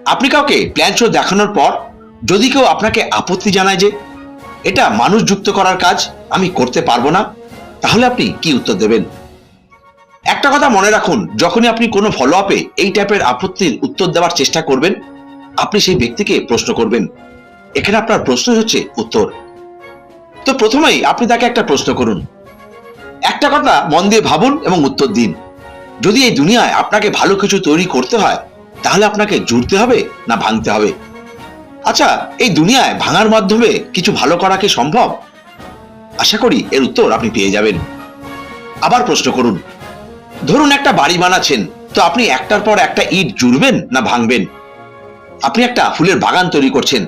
আপনি কাউকে plan show দেখানোর পর যদি কেউ আপনাকে আপত্তি জানায় যে এটা মানুষ যুক্ত করার কাজ, আমি করতে পারবো না, তাহলে আপনি কি উত্তর দেবেন? একটা কথা মনে রাখুন, যখনই আপনি কোনো ফলো আপে এই টাইপের আপত্তির উত্তর দেওয়ার চেষ্টা করবেন, আপনি সেই ব্যক্তিকে প্রশ্ন করবেন। এখানে আপনার প্রশ্ন হচ্ছে উত্তর। তো প্রথমেই আপনি তাকে একটা প্রশ্ন করুন, একটা কথা মন দিয়ে ভাবুন এবং উত্তর দিন। যদি এই দুনিয়ায় আপনাকে ভালো কিছু তৈরি করতে হয়, তাহলে আপনাকে জুড়তে হবে না ভাঙতে হবে? আচ্ছা, এই দুনিয়ায় ভাঙার মাধ্যমে কিছু ভালো করা কি সম্ভব? আশা করি এর উত্তর আপনি পেয়ে যাবেন। আবার প্রশ্ন করুন, ধরুন একটা বাড়ি বানাচ্ছেন, তো আপনি একটার পর একটা ইট জুড়বেন না ভাঙবেন? আপনি একটা ফুলের বাগান তৈরি করছেন,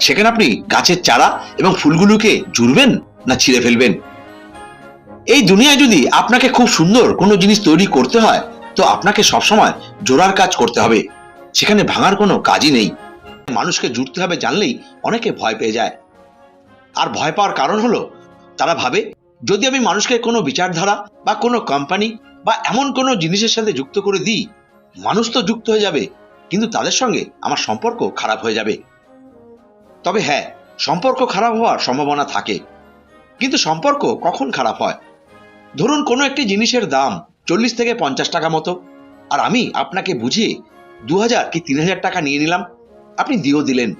সেখানে আপনি গাছের চারা এবং ফুলগুলোকে জুড়বেন না ছিঁড়ে ফেলবেন? এই দুনিয়ায় যদি আপনাকে খুব সুন্দর কোনো জিনিস তৈরি করতে হয়, তো আপনাকে সবসময় জোড়ার কাজ করতে হবে, সেখানে ভাঙার কোনো কাজই নেই। মানুষকে জুড়তে হবে জানলেই অনেকে ভয় পেয়ে যায়। আর ভয় পাওয়ার কারণ হলো, তারা ভাবে যদি আমি মানুষকে কোনো বিচারধারা বা কোনো কোম্পানি বা এমন কোনো জিনিসের সাথে যুক্ত করে দিই, মানুষ তো যুক্ত হয়ে যাবে, কিন্তু তাদের সঙ্গে আমার সম্পর্ক খারাপ হয়ে যাবে। তবে হ্যাঁ, সম্পর্ক খারাপ হওয়ার সম্ভাবনা থাকে, কিন্তু সম্পর্ক কখন খারাপ হয়? ধরুন কোনো একটি জিনিসের দাম 40 থেকে 50 টাকা মতো, আর আমি আপনাকে বুঝিয়ে 2000 কি 3000 টাকা নিয়ে নিলাম, আপনি দিয়েও দিলেন।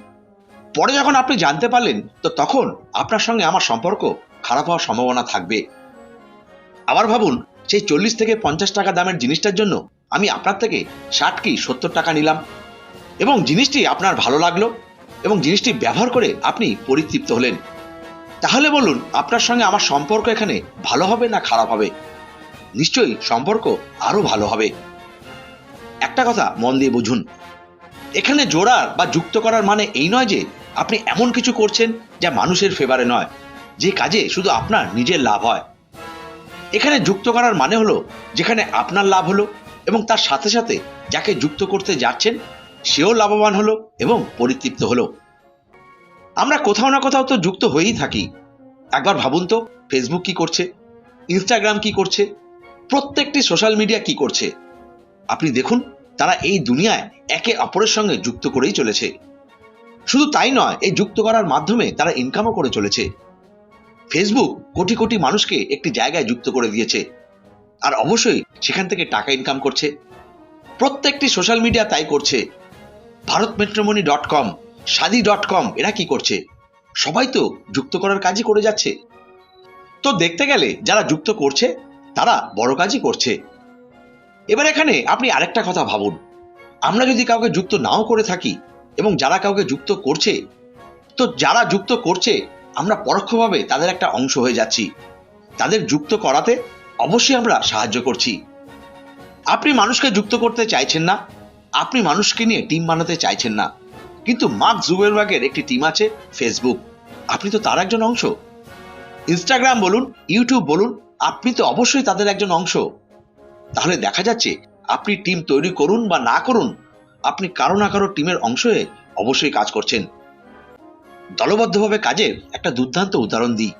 পরে যখন আপনি জানতে পারলেন, তো তখন আপনার সঙ্গে আমার সম্পর্ক খারাপ হওয়ার সম্ভাবনা থাকবে। আবার ভাবুন, সেই 40 থেকে 50 টাকা দামের জিনিসটার জন্য আমি আপনার থেকে 60 কি 70 টাকা নিলাম, এবং জিনিসটি আপনার ভালো লাগলো এবং জিনিসটি ব্যবহার করে আপনি পরিতৃপ্ত হলেন। তাহলে বলুন, আপনার সঙ্গে আমার সম্পর্ক এখানে ভালো হবে না খারাপ হবে? নিশ্চয়ই সম্পর্ক আরো ভালো হবে। একটা কথা মন দিয়ে বুঝুন, এখানে জোড়ার বা যুক্ত করার মানে এই নয় যে আপনি এমন কিছু করছেন যা মানুষের ফেভারে নয়, যে কাজে শুধু আপনার নিজের লাভ হয়। এখানে যুক্ত করার মানে হলো যেখানে আপনার লাভ হলো এবং তার সাথে সাথে যাকে যুক্ত করতে যাচ্ছেন সেও লাভবান হলো এবং পরিতৃপ্ত হলো। আমরা কোথাও না কোথাও তো যুক্ত হয়েই থাকি। একবার ভাবুন তো, ফেসবুক কি করছে, ইনস্টাগ্রাম কি করছে, প্রত্যেকটি সোশ্যাল মিডিয়া কি করছে। আপনি দেখুন, তারা এই দুনিয়ায় একে অপরের সঙ্গে যুক্ত করেই চলেছে। শুধু তাই নয়, এই যুক্ত করার মাধ্যমে তারা ইনকামও করে চলেছে। ফেসবুক কোটি কোটি মানুষকে একটি জায়গায় যুক্ত করে দিয়েছে, আর অবশ্যই সেখান থেকে টাকা ইনকাম করছে। প্রত্যেকটি সোশ্যাল মিডিয়া তাই করছে। ভারতম্যাট্রিমনি.com, শাদী.com, এরা কি করছে? সবাই তো যুক্ত করার কাজই করে যাচ্ছে। তো দেখতে গেলে যারা যুক্ত করছে তারা বড় কাজই করছে। এবার এখানে আপনি আরেকটা কথা ভাবুন, আমরা যদি কাউকে যুক্ত নাও করে থাকি এবং যারা কাউকে যুক্ত করছে, তো যারা যুক্ত করছে আমরা পরোক্ষভাবে তাদের একটা অংশ হয়ে যাচ্ছি। তাদের যুক্ত করাতে অবশ্যই আমরা সাহায্য করছি। আপনি মানুষকে যুক্ত করতে চাইছেন না, আপনি মানুষকে নিয়ে টিম বানাতে চাইছেন না, কিন্তু মার্ক জুকারবার্গের একটি টিম আছে ফেসবুক, আপনি তো তার একজন অংশ। ইনস্টাগ্রাম বলুন, ইউটিউব বলুন, আপনি তো অবশ্যই তাদের একজন অংশ। তাহলে দেখা যাচ্ছে আপনি টিম তৈরি করুন বা না করুন, আপনি কারো না কারো টিমের অংশ হয়ে অবশ্যই কাজ করছেন। দলবদ্ধভাবে কাজের একটা দুর্দান্ত উদাহরণ দিই।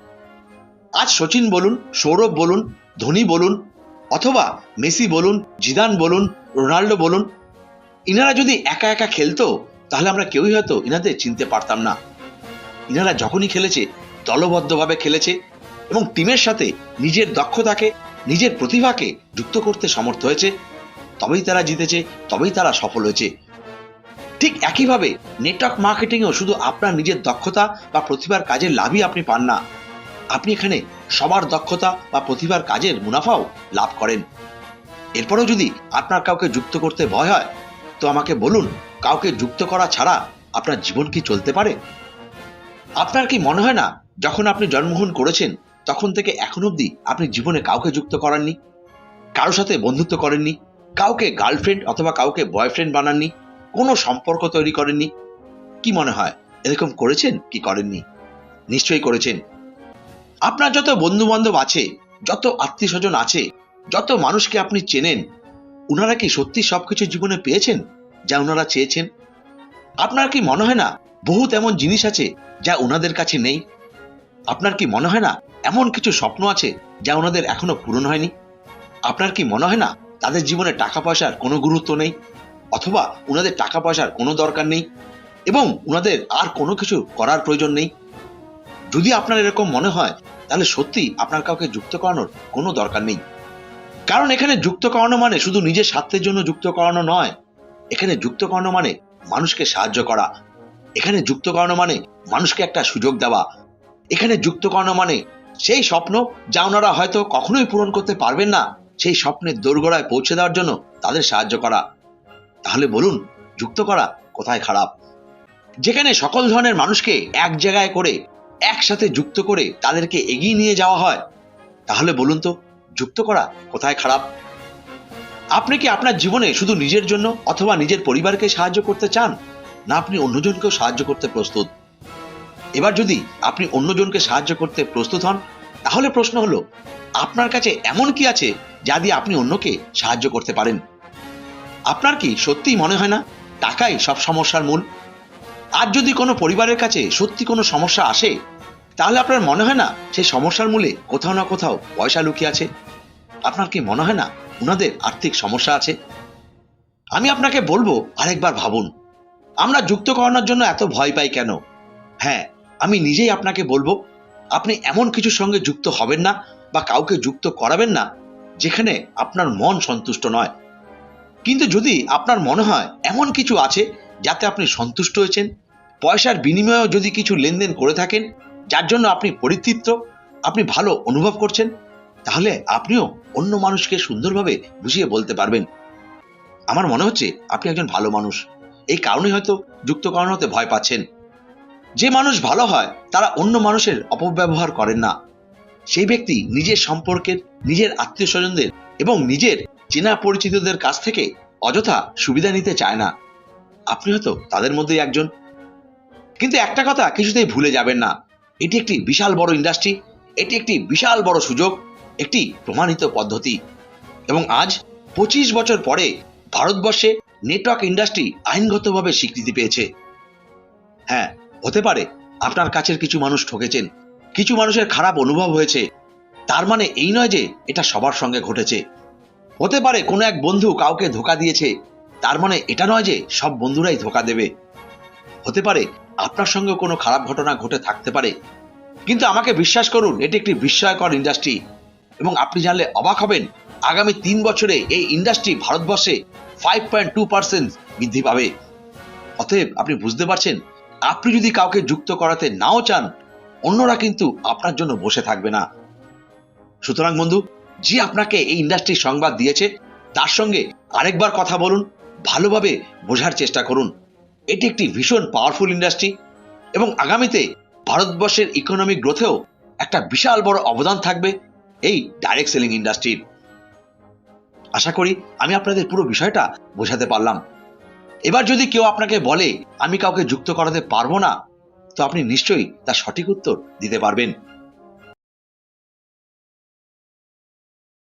আজ সচিন বলুন, সৌরভ বলুন, ধোনি বলুন, অথবা মেসি বলুন, জিদান বলুন, রোনাল্ডো বলুন, ইনারা যদি একা একা খেলতো, তাহলে আমরা কেউই হয়তো ইনাদের চিনতে পারতাম না। ইনারা যখনই খেলেছে দলবদ্ধভাবে খেলেছে এবং টিমের সাথে নিজের দক্ষতাকে, নিজের প্রতিভাকে যুক্ত করতে সমর্থ হয়েছে, তবেই তারা জিতেছে, তবেই তারা সফল হয়েছে। ঠিক একইভাবে নেটওয়ার্ক মার্কেটিংও শুধু আপনার নিজের দক্ষতা বা প্রতিভার কাজের লাভই আপনি পান না, আপনি এখানে সবার দক্ষতা বা প্রতিভার কাজের মুনাফাও লাভ করেন। এরপরেও যদি আপনার কাউকে যুক্ত করতে ভয় হয়, তো আমাকে বলুন, কাউকে যুক্ত করা ছাড়া আপনার জীবন কি চলতে পারে? আপনার কি মনে হয় না, যখন আপনি জন্মগ্রহণ করেছেন তখন থেকে এখন অবধি আপনি জীবনে কাউকে যুক্ত করাননি, কারো সাথে বন্ধুত্ব করেননি, কাউকে গার্লফ্রেন্ড অথবা কাউকে বয়ফ্রেন্ড বানাননি, কোনো সম্পর্ক তৈরি করেননি? কি মনে হয়, এরকম করেছেন কি করেননি? নিশ্চয়ই করেছেন। আপনার যত বন্ধু বান্ধব আছে, যত আত্মীয় স্বজন আছে, যত মানুষকে আপনি চেনেন, উনারা কি সত্যি সবকিছু জীবনে পেয়েছেন যা উনারা চেয়েছেন? আপনার কি মনে হয় না বহুত এমন জিনিস আছে যা উনাদের কাছে নেই? আপনার কি মনে হয় না এমন কিছু স্বপ্ন আছে যা ওনাদের এখনো পূরণ হয়নি? আপনার কি মনে হয় না তাদের জীবনে টাকা পয়সার কোনো গুরুত্ব নেই? অথবা ওনাদের টাকা পয়সার কোনো দরকার নেই এবং ওনাদের আর কোনো কিছু করার প্রয়োজন নেই। যদি আপনার এরকম মনে হয় তাহলে সত্যি আপনার কাউকে যুক্ত করানোর কোনো দরকার নেই। কারণ এখানে যুক্ত করানো মানে শুধু নিজের স্বার্থের জন্য যুক্ত করানো নয়, এখানে যুক্ত করানো মানে মানুষকে সাহায্য করা, এখানে যুক্ত করানো মানে মানুষকে একটা সুযোগ দেওয়া, এখানে যুক্ত করানো মানে সেই স্বপ্ন যা ওনারা হয়তো কখনোই পূরণ করতে পারবেন না, সেই স্বপ্নের দোরগোড়ায় পৌঁছে দেওয়ার জন্য তাদের সাহায্য করা। তাহলে বলুন, যুক্ত করা কোথায় খারাপ? যেখানে সকল ধরনের মানুষকে এক জায়গায় করে একসাথে যুক্ত করে তাদেরকে এগিয়ে নিয়ে যাওয়া হয়, তাহলে বলুন তো যুক্ত করা কোথায় খারাপ? আপনি কি আপনার জীবনে শুধু নিজের জন্য অথবা নিজের পরিবারকে সাহায্য করতে চান, না আপনি অন্যজনকেও সাহায্য করতে প্রস্তুত? এবার যদি আপনি অন্যজনকে সাহায্য করতে প্রস্তুত হন, তাহলে প্রশ্ন হলো আপনার কাছে এমন কি আছে যা দিয়ে আপনি অন্যকে সাহায্য করতে পারেন? আপনার কি সত্যিই মনে হয় না টাকাই সব সমস্যার মূল? আর যদি কোনো পরিবারের কাছে সত্যি কোনো সমস্যা আসে, তাহলে আপনার মনে হয় না সেই সমস্যার মূলে কোথাও না কোথাও পয়সা লুকিয়ে আছে? আপনার কি মনে হয় না ওনাদের আর্থিক সমস্যা আছে? আমি আপনাকে বলবো আরেকবার ভাবুন, আমরা যুক্ত করানোর জন্য এত ভয় পাই কেন? হ্যাঁ, আমি নিজেই আপনাকে বলবো আপনি এমন কিছুর সঙ্গে যুক্ত হবেন না বা কাউকে যুক্ত করাবেন না যেখানে আপনার মন সন্তুষ্ট নয়। কিন্তু যদি আপনার মনে হয় এমন কিছু আছে যাতে আপনি সন্তুষ্ট হয়েছেন, পয়সার বিনিময়েও যদি কিছু লেনদেন করে থাকেন যার জন্য আপনি পরিতৃপ্ত, আপনি ভালো অনুভব করছেন, তাহলে আপনিও অন্য মানুষকে সুন্দরভাবে বুঝিয়ে বলতে পারবেন, আমার মনে হচ্ছে আপনি একজন ভালো মানুষ, এই কারণেই হয়তো যুক্ত করানোতে ভয় পাচ্ছেন। যে মানুষ ভালো হয় তারা অন্য মানুষের অপব্যবহার করেন না। সেই ব্যক্তি নিজের সম্পর্কের, নিজের আত্মীয় স্বজনদের এবং নিজের চেনা পরিচিতদের কাছ থেকে অযথা সুবিধা নিতে চায় না। আপনি হয়তো তাদের মধ্যেই একজন। কিন্তু একটা কথা কিছুতেই ভুলে যাবেন না, এটি একটি বিশাল বড় ইন্ডাস্ট্রি, এটি একটি বিশাল বড় সুযোগ, একটি প্রমাণিত পদ্ধতি। এবং আজ 25 বছর পরে ভারতবর্ষে নেটওয়ার্ক ইন্ডাস্ট্রি আইনগতভাবে স্বীকৃতি পেয়েছে। হ্যাঁ, হতে পারে আপনার কাছের কিছু মানুষ ঠকেছেন, কিছু মানুষের খারাপ অনুভব হয়েছে, তার মানে এই নয় যে এটা সবার সঙ্গে ঘটেছে। হতে পারে কোনো এক বন্ধু কাউকে ধোঁকা দিয়েছে, তার মানে এটা নয় যে সব বন্ধুরাই ধোঁকা দেবে। হতে পারে আপনার সঙ্গে কোনো খারাপ ঘটনা ঘটে থাকতে পারে, কিন্তু আমাকে বিশ্বাস করুন, এটি একটি বিস্ময়কর ইন্ডাস্ট্রি এবং আপনি জানলে অবাক হবেন আগামী 3 বছরে এই ইন্ডাস্ট্রি ভারতবর্ষে 5.2% বৃদ্ধি পাবে। অতএব আপনি বুঝতে পারছেন, আপনি যদি কাউকে যুক্ত করাতে নাও চান, অন্যরা কিন্তু আপনার জন্য বসে থাকবে না। সুতরাং বন্ধু, যে আপনাকে এই ইন্ডাস্ট্রির সংবাদ দিয়েছে তার সঙ্গে আরেকবার কথা বলুন, ভালোভাবে বোঝার চেষ্টা করুন। এটি একটি ভীষণ পাওয়ারফুল ইন্ডাস্ট্রি এবং আগামীতে ভারতবর্ষের ইকোনমিক গ্রোথেও একটা বিশাল বড় অবদান থাকবে এই ডাইরেক্ট সেলিং ইন্ডাস্ট্রির। আশা করি আমি আপনাদের পুরো বিষয়টা বোঝাতে পারলাম। এবার যদি কেউ আপনাকে বলে আমি কাউকে যুক্ত করাতে পারবো না, তো আপনি নিশ্চয়ই তার সঠিক উত্তর দিতে পারবেন।